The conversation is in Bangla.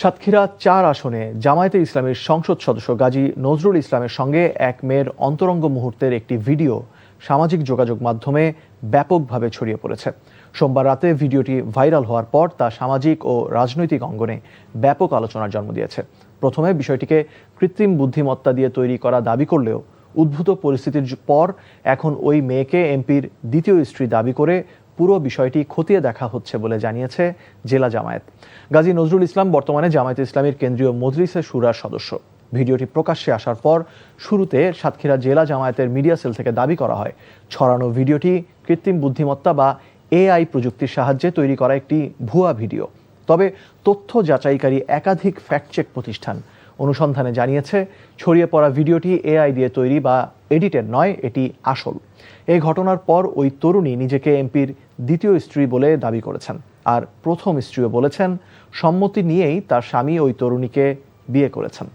সাতক্ষীরা ৪ আসনে জামায়াতে ইসলামীর সংসদ সদস্য গাজী নজরুল ইসলামের সঙ্গে এক মেয়ের অন্তরঙ্গ মুহূর্তের একটি ভিডিও সামাজিক যোগাযোগ মাধ্যমে ব্যাপকভাবে ছড়িয়ে পড়েছে। সোমবার রাতে ভিডিওটি ভাইরাল হওয়ার পর তা সামাজিক ও রাজনৈতিক অঙ্গনে ব্যাপক আলোচনার জন্ম দিয়েছে। প্রথমে বিষয়টিকে কৃত্রিম বুদ্ধিমত্তা দিয়ে তৈরি করা দাবি করলেও উদ্ভূত পরিস্থিতির পর এখন ওই মেয়েকে এমপির দ্বিতীয় স্ত্রী দাবি করে পুরো বিষয়টি খতিয়ে দেখা হচ্ছে বলে জানিয়েছে জেলা জামায়াত। গাজী নজরুল ইসলাম বর্তমানে জামায়াতে ইসলামীর কেন্দ্রীয় মজলিসে শুরার সদস্য। ভিডিওটি প্রকাশ্যে আসার পর শুরুতে সাতক্ষীরা জেলা জামায়াতের মিডিয়া সেল থেকে দাবি করা হয় ছড়ানো ভিডিওটি কৃত্রিম বুদ্ধিমত্তা বা এআই প্রযুক্তির সাহায্যে তৈরি করা একটি ভুয়া ভিডিও। তবে তথ্য যাচাইকারী একাধিক ফ্যাক্ট চেক প্রতিষ্ঠান অনুসন্ধানে জানিয়েছে ছড়িয়ে পড়া ভিডিওটি এআই দিয়ে তৈরি বা এডিটেড নয়, এটি আসল। এই ঘটনার পর ওই তরুণী নিজেকে এমপির দ্বিতীয় স্ত্রী বলে দাবি করেছেন, আর প্রথম স্ত্রীও বলেছেন সম্মতি নিয়েই তার স্বামী ওই তরুণীকে বিয়ে করেছেন।